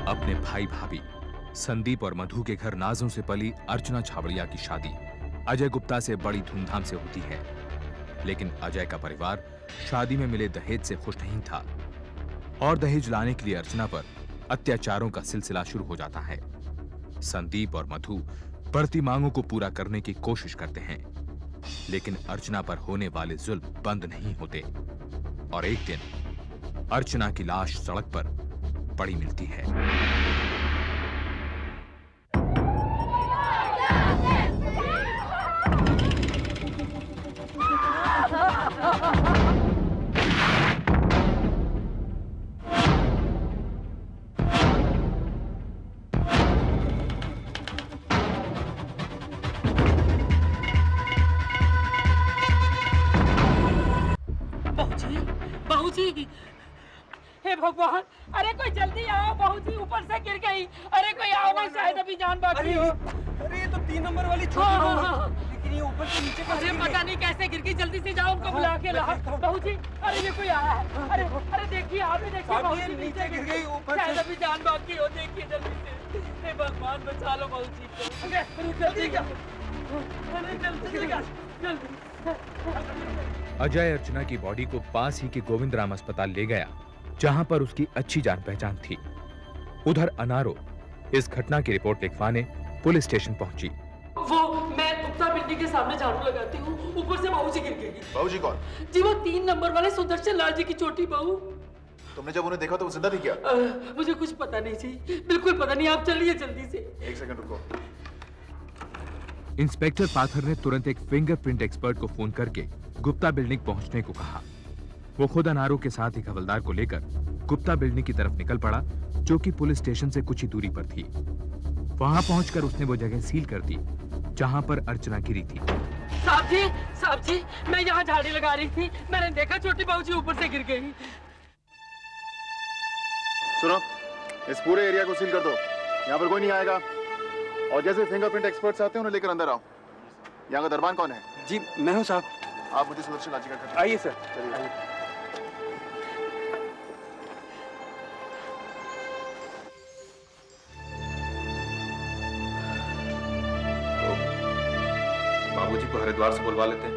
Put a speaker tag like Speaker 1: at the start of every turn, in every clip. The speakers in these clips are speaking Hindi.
Speaker 1: अपने भाई भाभी संदीप और मधु के घर नाजों से पली अर्चना छाबड़िया की शादी अजय गुप्ता से बड़ी धूमधाम से होती है। लेकिन अजय का परिवार शादी में मिले दहेज से खुश नहीं था और दहेज लाने के लिए अर्चना पर अत्याचारों का सिलसिला शुरू हो जाता है। संदीप और मधु बढ़ती मांगों को पूरा करने की कोशिश करते हैं, लेकिन अर्चना पर होने वाले जुल्म बंद नहीं होते और एक दिन अर्चना की लाश सड़क पर पड़ी मिलती है।
Speaker 2: हे भगवान, अरे कोई जल्दी आओ, बहू जी ऊपर से गिर गई। अरे कोई आओ ना, शायद अभी जान बाकी हो।
Speaker 3: अरे ये तो 3 नंबर वाली छोटी बहू है, लेकिन ये ऊपर से नीचे कैसे गिर गई?
Speaker 2: पता नहीं कैसे गिर गई। जल्दी से जाओ, उनको बुला के लाओ। बहू जी, अरे ये कोई आया है। अरे अरे देखिए, आप भी देखिए, बहू जी
Speaker 3: नीचे गिर गई ऊपर
Speaker 2: शायद अभी जान बाकी हो। देखिए जल्दी से। हे भगवान, बचा लो बहू जी को। जल्दी जल्दी।
Speaker 1: अजय अर्चना की बॉडी को पास ही के गोविंदराम अस्पताल ले गया, जहां पर उसकी अच्छी जान पहचान थी। उधर अनारो इस घटना की रिपोर्ट लिखवाने पुलिस स्टेशन पहुंची।
Speaker 2: वो मैं गुप्ता बिल्डिंग के सामने झाड़ू लगाती हूँ, ऊपर से बहू जी गिर गई।
Speaker 4: बहू जी कौन?
Speaker 2: जी वो 3 नंबर वाले सुदर्शन लाल जी की छोटी बहू।
Speaker 4: तुमने जब उन्हें देखा तो वो जिंदा थी क्या?
Speaker 2: मुझे कुछ पता नहीं जी, बिल्कुल पता नहीं। आप चलिए जल्दी से।
Speaker 4: 1 सेकंड रुको।
Speaker 1: इंस्पेक्टर पाथर ने तुरंत एक फिंगरप्रिंट एक्सपर्ट को फोन करके गुप्ता बिल्डिंग पहुंचने को कहा। वो खुद अनारो के साथ एक हवलदार को लेकर गुप्ता बिल्डिंग की तरफ निकल पड़ा, जो कि पुलिस स्टेशन से कुछ ही दूरी पर थी। वहां पहुंचकर उसने वो जगह सील कर दी जहां पर अर्चना गिरी थी।
Speaker 2: साहब जी, मैं यहाँ झाड़ी लगा रही थी, मैंने देखा छोटी बहू जी ऊपर से गिर गई।
Speaker 4: सुनो, इस पूरे एरिया को सील कर दो, यहाँ पर कोई नहीं आएगा। और जैसे फिंगरप्रिंट एक्सपर्ट्स आते हैं उन्हें लेकर अंदर आओ। यहाँ का दरबान कौन है?
Speaker 3: जी मैं हूँ साहब।
Speaker 4: आप मुझे सुदर्शन लाल जी का घर।
Speaker 3: आइए सर।
Speaker 4: चलिए।
Speaker 5: बाबूजी को हरिद्वार से बुलवा लेते हैं।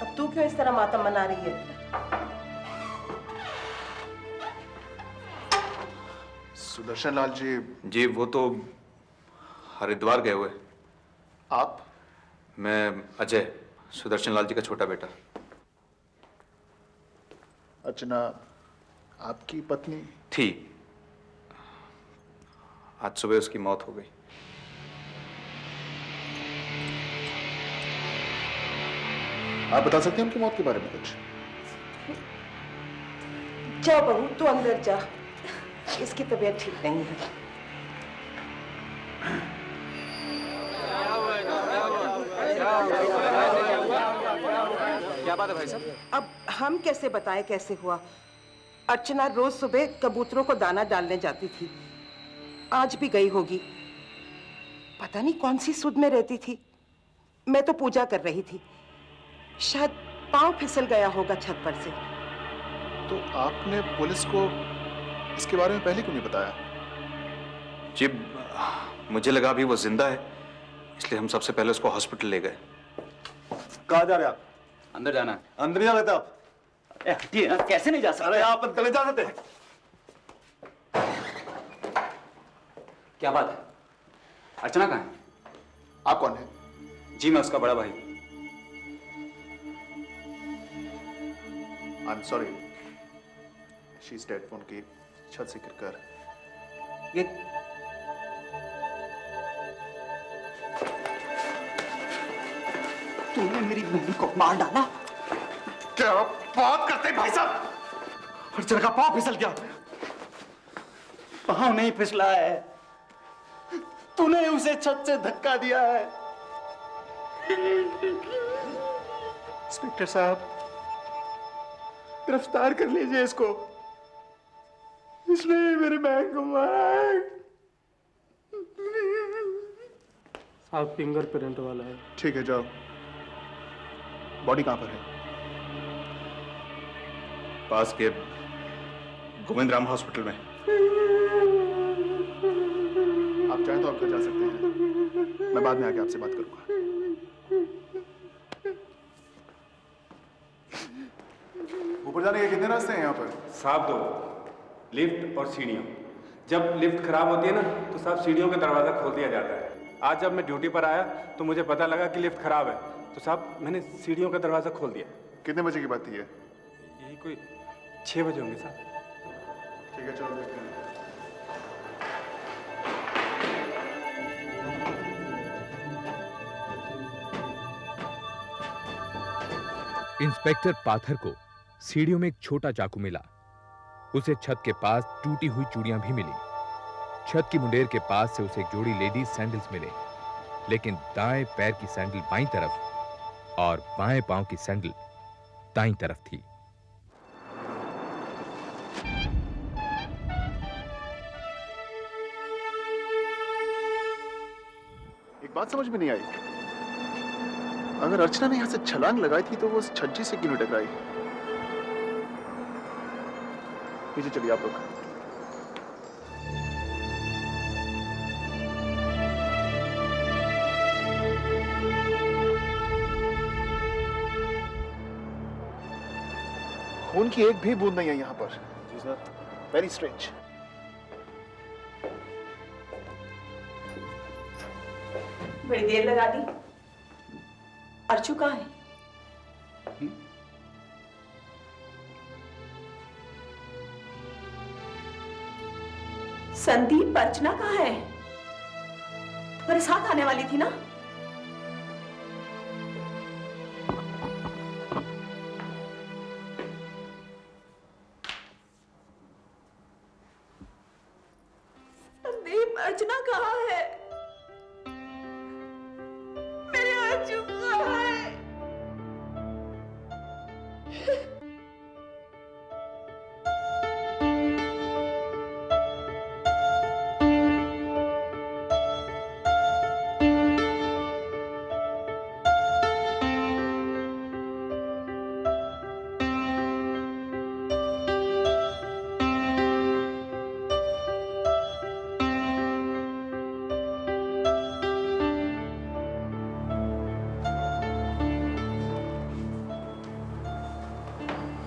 Speaker 6: अब तू क्यों इस तरह मातम मना रही है?
Speaker 4: सुदर्शन लाल जी
Speaker 5: वो तो हरिद्वार गए हुए।
Speaker 4: आप?
Speaker 5: मैं अजय, सुदर्शन लाल जी का छोटा बेटा।
Speaker 4: अर्चना आपकी पत्नी
Speaker 5: थी, आज सुबह उसकी मौत हो गई।
Speaker 4: आप बता सकते हैं उनकी मौत के बारे में कुछ?
Speaker 6: जा बहू, तू अंदर जा, इसकी तबीयत ठीक नहीं है।
Speaker 3: क्या बात है भाई साहब?
Speaker 6: अब हम कैसे बताएं कैसे हुआ? अर्चना रोज सुबह कबूतरों को दाना डालने जाती थी, आज भी गई होगी। पता नहीं कौन सी सुध में रहती थी। मैं तो पूजा कर रही थी, शायद पांव फिसल गया होगा छत पर से।
Speaker 4: तो आपने पुलिस को इसके बारे में पहले क्यों नहीं बताया?
Speaker 5: जी मुझे लगा अभी वो जिंदा है, इसलिए हम सबसे पहले उसको हॉस्पिटल ले गए।
Speaker 7: कहाँ जा रहे आप?
Speaker 3: अंदर जाना है।
Speaker 7: अंदर नहीं जा रहे आप?
Speaker 3: हटिए ना, कैसे नहीं जा सकते?
Speaker 7: अरे आप अंदर जा सकते?
Speaker 3: क्या बात है? अर्चना कहाँ है?
Speaker 4: आप कौन है?
Speaker 3: जी मैं उसका बड़ा भाई।
Speaker 4: I'm sorry. She's dead. Phone की छत से गिरकर।
Speaker 3: ये तूने मेरी बहन को मार डाला?
Speaker 7: क्या बात करते हैं भाई साहब? अर्चना का पाँव फिसल गया।
Speaker 3: पाँव नहीं फिसला है,
Speaker 7: तूने उसे छत से धक्का दिया है। इंस्पेक्टर साहब, गिरफ्तार कर लीजिए इसको, इसने मेरी बहन को मारा है।
Speaker 8: साहब फिंगरप्रिंट वाला है।
Speaker 4: ठीक है, जाओ। बॉडी कहां पर है?
Speaker 5: पास के गोविंद राम हॉस्पिटल में।
Speaker 4: आप चाहें तो आप घर जा सकते हैं, मैं बाद में आके आपसे बात करूंगा। ऊपर जाने के कितने रास्ते हैं यहाँ पर?
Speaker 8: साहब 2 लिफ्ट और सीढ़ियों। जब लिफ्ट खराब होती है ना तो साहब सीढ़ियों का दरवाज़ा खोल दिया जाता है। आज जब मैं ड्यूटी पर आया तो मुझे पता लगा कि लिफ्ट खराब है, तो साहब मैंने सीढ़ियों का दरवाज़ा खोल दिया।
Speaker 4: कितने बजे की बात थी ये?
Speaker 8: यही कोई 6 बजे होंगे साहब।
Speaker 4: ठीक है, चलो देखते हैं।
Speaker 1: इंस्पेक्टर पाथर को सीढ़ियों में एक छोटा चाकू मिला। उसे छत के पास टूटी हुई चूड़ियां भी मिली। छत की मुंडेर के पास से उसे एक जोड़ी लेडीज सैंडल्स मिले, लेकिन दाएं पैर की सैंडल बाईं तरफ और बाएं पांव की सैंडल दाईं तरफ थी।
Speaker 4: एक बात समझ में नहीं आई, अगर अर्चना ने यहां से छलांग लगाई थी तो वो उस छज्जे से क्यों नहीं टकराई? पीछे चलिए आप लोग। खून की एक भी बूंद नहीं है यहाँ पर। जी सर। Very strange.
Speaker 6: बड़ी देर लगा दी। अर्चू कहाँ है? संदीप, अर्चना कहाँ है? तुम्हारे साथ आने वाली थी ना? संदीप, अर्चना कहाँ है? मेरे अर्चू कहाँ है?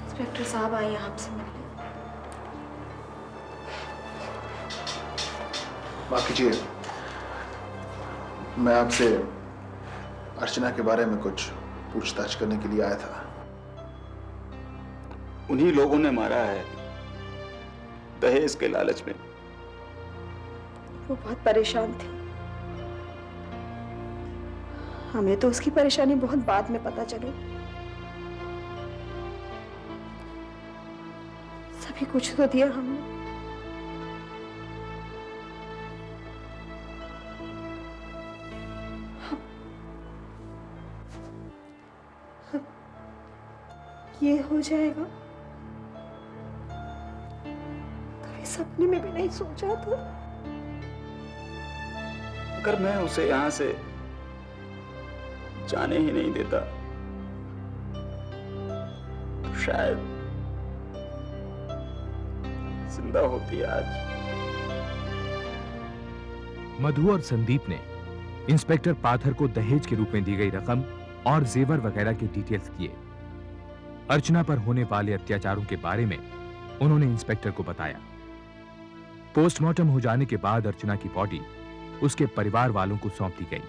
Speaker 6: इंस्पेक्टर साहब आए हैं आपसे मिलने।
Speaker 4: माफ कीजिए, मैं आपसे अर्चना के बारे में कुछ पूछताछ करने के लिए आया था।
Speaker 5: उन्हीं लोगों ने मारा है दहेज के लालच में।
Speaker 6: वो बहुत परेशान थी। हमें तो उसकी परेशानी बहुत बाद में पता चली। सभी कुछ तो दिया हमने। ये हो जाएगा कभी सपने में भी नहीं सोचा था।
Speaker 5: अगर मैं उसे यहां से जाने ही नहीं देता तो शायद जिंदा होती आज।
Speaker 1: मधु और संदीप ने इंस्पेक्टर पाथर को दहेज के रूप में दी गई रकम और जेवर वगैरह के डिटेल्स दिए। अर्चना पर होने वाले अत्याचारों के बारे में उन्होंने इंस्पेक्टर को बताया। पोस्टमार्टम हो जाने के बाद अर्चना की बॉडी उसके परिवार वालों को सौंप दी गई।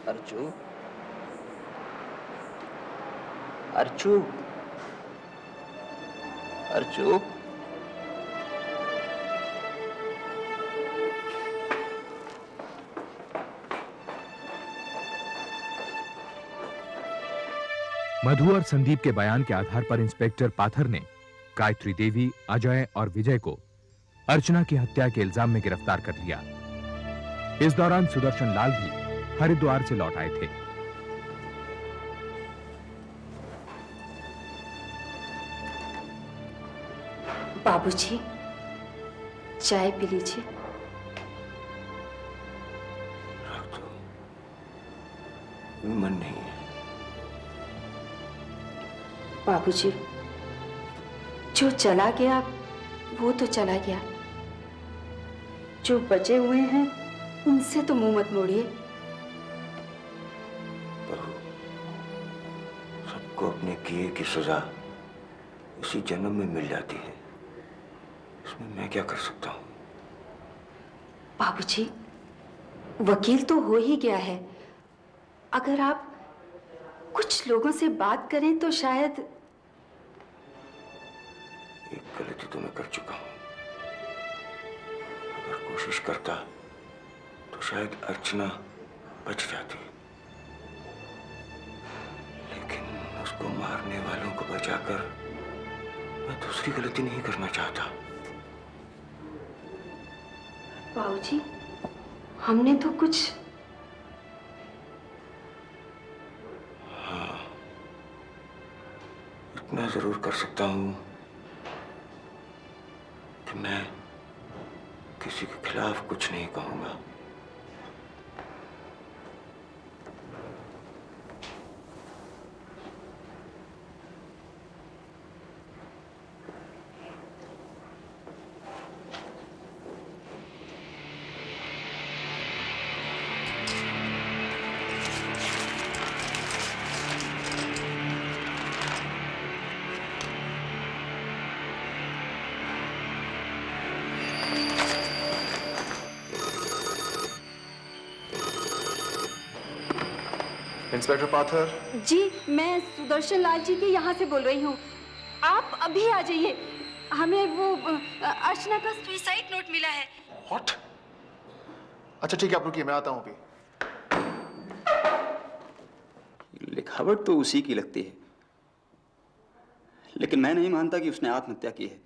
Speaker 3: अर्चू, अर्चू, अर्चू,
Speaker 1: मधु और संदीप के बयान के आधार पर इंस्पेक्टर पाथर ने गायत्री देवी, अजय और विजय को अर्चना की हत्या के इल्जाम में गिरफ्तार कर लिया। इस दौरान सुदर्शन लाल भी हरिद्वार से लौट आए थे।
Speaker 9: बाबूजी, चाय पी लीजिए। भी मन नहीं है।
Speaker 10: बाबूजी, जो चला गया वो तो चला गया, जो बचे हुए हैं उनसे तो मुंह मत मोड़िए।
Speaker 9: बहू, सबको अपने किए की सजा इसी जन्म में मिल जाती है, इसमें मैं क्या कर सकता हूँ?
Speaker 10: बाबूजी, वकील तो हो ही गया है, अगर आप कुछ लोगों से बात करें तो शायद।
Speaker 9: एक गलती तो मैं कर चुका हूँ, अगर कोशिश करता तो शायद अर्चना बच जाती, लेकिन उसको मारने वालों को बचाकर मैं दूसरी गलती नहीं करना चाहता।
Speaker 10: बाबूजी, हमने तो कुछ।
Speaker 9: हाँ, इतना जरूर कर सकता हूँ कि मैं किसी के खिलाफ कुछ नहीं कहूंगा।
Speaker 4: इंस्पेक्टर पाथर।
Speaker 10: जी, मैं सुदर्शन लाल जी के यहाँ से बोल रही हूँ, आप अभी आ जाइए, हमें वो अर्चना का सुसाइड नोट मिला है।
Speaker 4: What? अच्छा ठीक है, आप रुकिए, मैं आता हूँ अभी।
Speaker 11: लिखावट तो उसी की लगती है, लेकिन मैं नहीं मानता कि उसने आत्महत्या की है।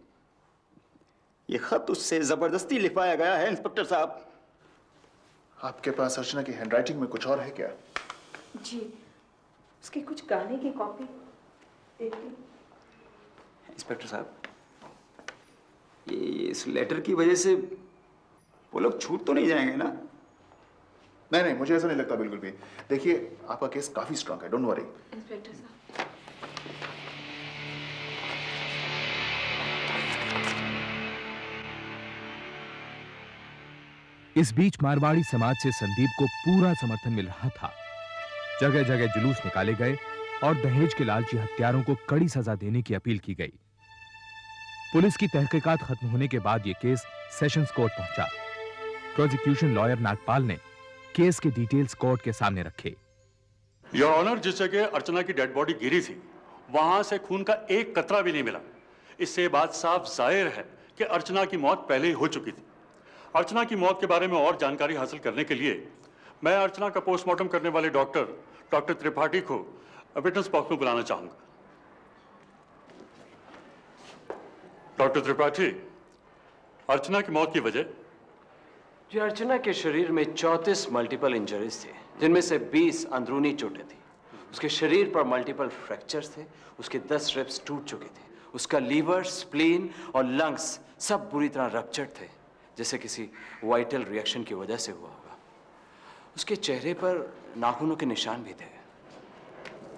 Speaker 11: यह खत उससे जबरदस्ती लिखवाया गया है इंस्पेक्टर साहब।
Speaker 4: आपके पास अर्चना की हैंडराइटिंग में कुछ और है क्या?
Speaker 10: जी, उसके कुछ गाने की कॉपी देखिए।
Speaker 11: इंस्पेक्टर साहब, ये इस लेटर की वजह से वो लोग छूट तो नहीं जाएंगे ना?
Speaker 4: नहीं नहीं, मुझे ऐसा नहीं लगता बिल्कुल भी। देखिए, आपका केस काफी स्ट्रांग है, डोंट वरी।
Speaker 10: इंस्पेक्टर साहब,
Speaker 1: इस बीच मारवाड़ी समाज से संदीप को पूरा समर्थन मिल रहा था। जगह जगह जुलूस निकाले गए और दहेज के लालची हत्यारों को कड़ी सजा देने की अपील की गई। पुलिस की तहकीकात खत्म होने के बाद यह केस सेशंस कोर्ट पहुंचा। प्रोसिक्यूशन लॉयर नागपाल ने केस के डिटेल्स कोर्ट के सामने रखे।
Speaker 12: योर ऑनर, जिस जगह अर्चना की डेड बॉडी गिरी थी वहां से खून का एक कतरा भी नहीं मिला। इससे बात साफ जाहिर है कि अर्चना की मौत पहले ही हो चुकी थी। अर्चना की मौत के बारे में और जानकारी हासिल करने के लिए मैं अर्चना का पोस्टमार्टम करने वाले डॉक्टर त्रिपाठी को विटनेस बॉक्स में बुलाना चाहूंगा। डॉक्टर त्रिपाठी, अर्चना की मौत की वजह?
Speaker 3: जी, अर्चना के शरीर में 34 मल्टीपल इंजरीज थे, जिनमें से 20 अंदरूनी चोटें थी। उसके शरीर पर मल्टीपल फ्रैक्चर्स थे, उसके 10 रिब्स टूट चुके थे, उसका लीवर, स्प्लीन और लंग्स सब बुरी तरह रप्चर्ड थे, जैसे किसी वाइटल रिएक्शन की वजह से हुआ होगा। उसके चेहरे पर नाखूनों के निशान भी थे।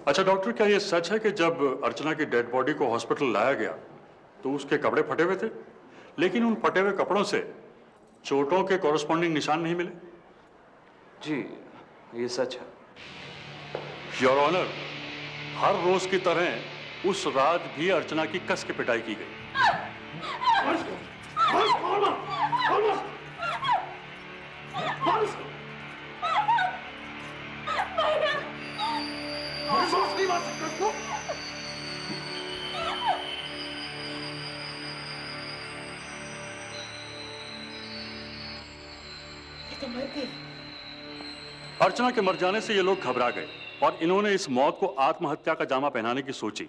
Speaker 12: अच्छा डॉक्टर, क्या यह सच है कि जब अर्चना की डेड बॉडी को हॉस्पिटल लाया गया तो उसके कपड़े फटे हुए थे, लेकिन उन फटे हुए कपड़ों से चोटों के कॉरेस्पॉन्डिंग निशान नहीं मिले?
Speaker 3: जी, ये सच है।
Speaker 12: योर ऑनर, हर रोज की तरह उस रात भी अर्चना की कस के पिटाई की गई। अर्चना के मर जाने से ये लोग घबरा गए और इन्होंने इस मौत को आत्महत्या का जामा पहनाने की सोची।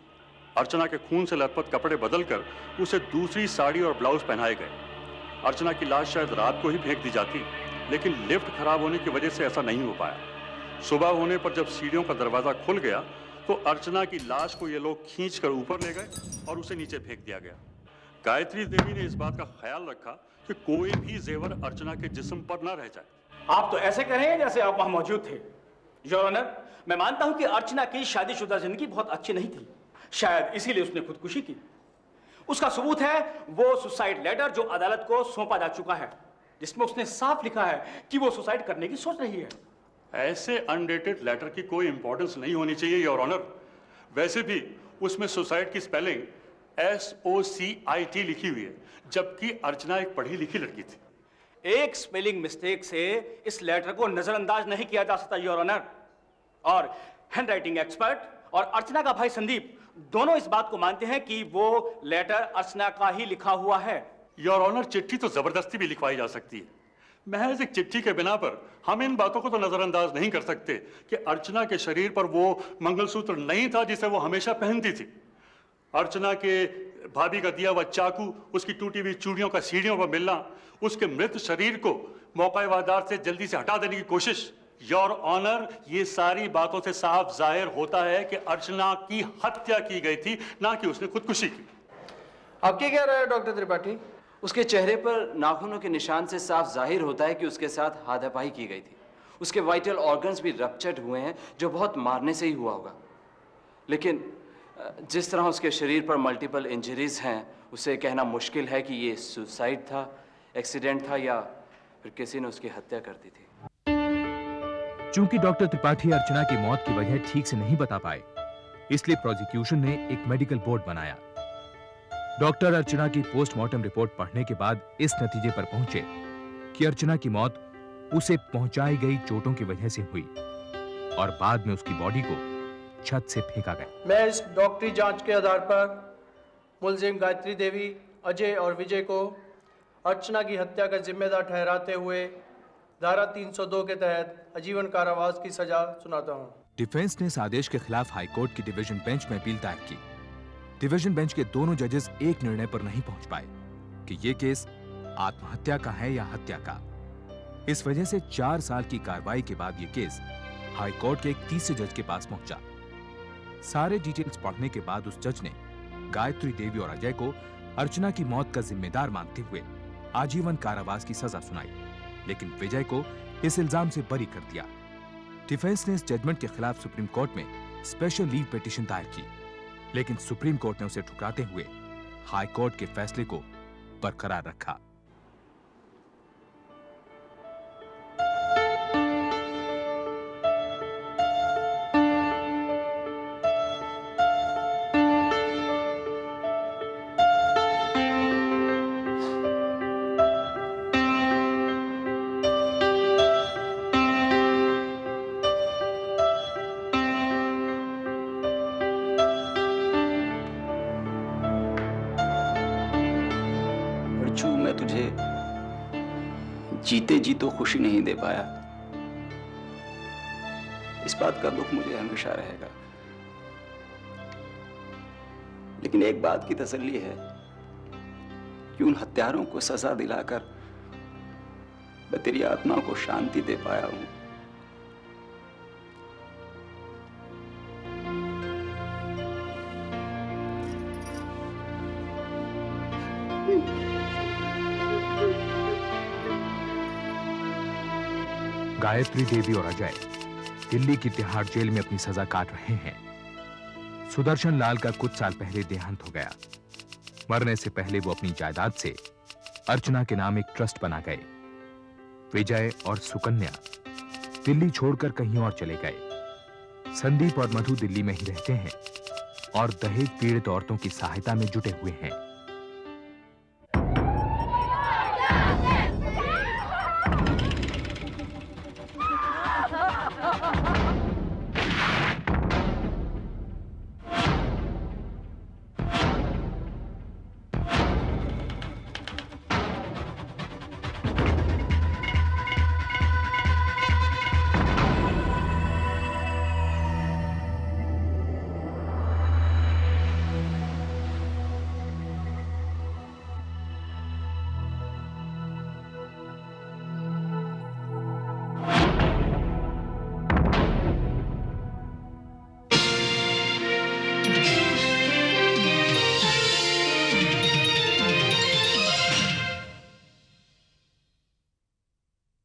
Speaker 12: अर्चना के खून से लथपथ कपड़े बदलकर उसे दूसरी साड़ी और ब्लाउज पहनाए गए। अर्चना की लाश शायद रात को ही फेंक दी जाती, लेकिन लिफ्ट खराब होने की वजह से ऐसा नहीं हो पाया। सुबह होने पर जब सीढ़ियों का दरवाजा खुल गया तो अर्चना की लाश को ये लोग खींचकर ऊपर ले गए और उसे नीचे फेंक दिया गया। गायत्री देवी ने इस बात का ख्याल रखा कि कोई भी जेवर अर्चना के जिस्म पर न रह जाए।
Speaker 13: आप तो ऐसे कह रहे हैं जैसे आप वहां मौजूद थे। योर ऑनर, मैं मानता हूं कि अर्चना की शादीशुदा जिंदगी बहुत अच्छी नहीं थी, शायद इसीलिए उसने खुदकुशी की। उसका सबूत है वो सुसाइड लेटर जो अदालत को सौंपा जा चुका है, जिसमें उसने साफ लिखा है कि वो सुसाइड करने की सोच रही है।
Speaker 12: ऐसे अनडेटेड लेटर की कोई इंपॉर्टेंस नहीं होनी चाहिए योर ऑनर। वैसे भी उसमें सुसाइड की स्पेलिंग SOCIT लिखी हुई है, जबकि अर्चना एक पढ़ी लिखी लड़की थी।
Speaker 13: एक स्पेलिंग मिस्टेक से इस लेटर को नजरअंदाज नहीं किया जा सकता योर ऑनर। और हैंडराइटिंग एक्सपर्ट और अर्चना का भाई संदीप दोनों इस बात को मानते हैं कि वो लेटर अर्चना का ही लिखा हुआ है।
Speaker 12: योर ऑनर, चिट्ठी तो जबरदस्ती भी लिखवाई जा सकती है। महज एक चिट्ठी के बिना पर हम इन बातों को तो नजरअंदाज नहीं कर सकते कि अर्चना के शरीर पर वो मंगलसूत्र नहीं था जिसे वो हमेशा पहनती थी। अर्चना के भाभी का दिया हुआ चाकू, उसकी टूटी हुई चूड़ियों का सीढ़ियों पर मिलना, उसके मृत शरीर को मौका वारदात से जल्दी से हटा देने की कोशिश। योर ऑनर, ये सारी बातों से साफ जाहिर होता है कि अर्चना की हत्या की गई थी, ना कि उसने खुदकुशी की।
Speaker 14: आप क्या कह रहे हैं डॉक्टर त्रिपाठी?
Speaker 3: उसके चेहरे पर नाखूनों के निशान से साफ जाहिर होता है कि उसके साथ हाथापाई की गई थी। उसके वाइटल ऑर्गन्स भी रप्चर्ड हुए हैं, जो बहुत मारने से ही हुआ होगा। लेकिन जिस तरह उसके शरीर पर मल्टीपल इंजरीज हैं, उसे कहना मुश्किल है कि ये सुसाइड था, एक्सीडेंट था या फिर किसी ने उसकी हत्या कर दी थी।
Speaker 1: चूंकि डॉक्टर त्रिपाठी अर्चना की मौत की वजह ठीक से नहीं बता पाए, इसलिए प्रोसिक्यूशन ने एक मेडिकल बोर्ड बनाया। डॉक्टर अर्चना की पोस्टमार्टम रिपोर्ट पढ़ने के बाद इस नतीजे पर पहुंचे कि अर्चना की मौत उसे पहुंचाई गई चोटों की वजह से हुई और बाद में उसकी बॉडी को छत से फेंका गया।
Speaker 14: मैं इस डॉक्टरी जांच के आधार पर मुलजिम गायत्री देवी, अजय और विजय को अर्चना की हत्या का जिम्मेदार ठहराते हुए धारा 302 के तहत आजीवन कारावास की सजा सुनाता हूं।
Speaker 1: डिफेंस ने इस आदेश के खिलाफ हाईकोर्ट की डिवीजन बेंच में अपील दायर की। डिवीजन बेंच के दोनों जजेस एक निर्णय पर नहीं पहुंच पाए कि यह केस आत्महत्या का है या हत्या का। इस वजह से 4 साल की कार्रवाई के बाद यह केस हाईकोर्ट के एक तीसरे जज के पास पहुंचा। सारे डिटेल्स पढ़ने के बाद उस जज ने गायत्री देवी और अजय को अर्चना की मौत का जिम्मेदार मानते हुए आजीवन कारावास की सजा सुनाई, लेकिन विजय को इस इल्जाम से बरी कर दिया। डिफेंस ने इस जजमेंट के खिलाफ सुप्रीम कोर्ट में स्पेशल लीव पिटीशन दायर की, लेकिन सुप्रीम कोर्ट ने उसे ठुकराते हुए हाई कोर्ट के फैसले को बरकरार रखा।
Speaker 11: मैं तुझे जीते जी तो खुशी नहीं दे पाया, इस बात का दुख मुझे हमेशा रहेगा। लेकिन एक बात की तसल्ली है कि उन हत्यारों को सजा दिलाकर मैं तेरी आत्मा को शांति दे पाया हूं।
Speaker 1: गायत्री देवी और अजय दिल्ली की तिहाड़ जेल में अपनी सजा काट रहे हैं। सुदर्शन लाल का कुछ साल पहले देहांत हो गया। मरने से पहले वो अपनी जायदाद से अर्चना के नाम एक ट्रस्ट बना गए। विजय और सुकन्या दिल्ली छोड़कर कहीं और चले गए। संदीप और मधु दिल्ली में ही रहते हैं और दहेज पीड़ित औरतों की सहायता में जुटे हुए हैं।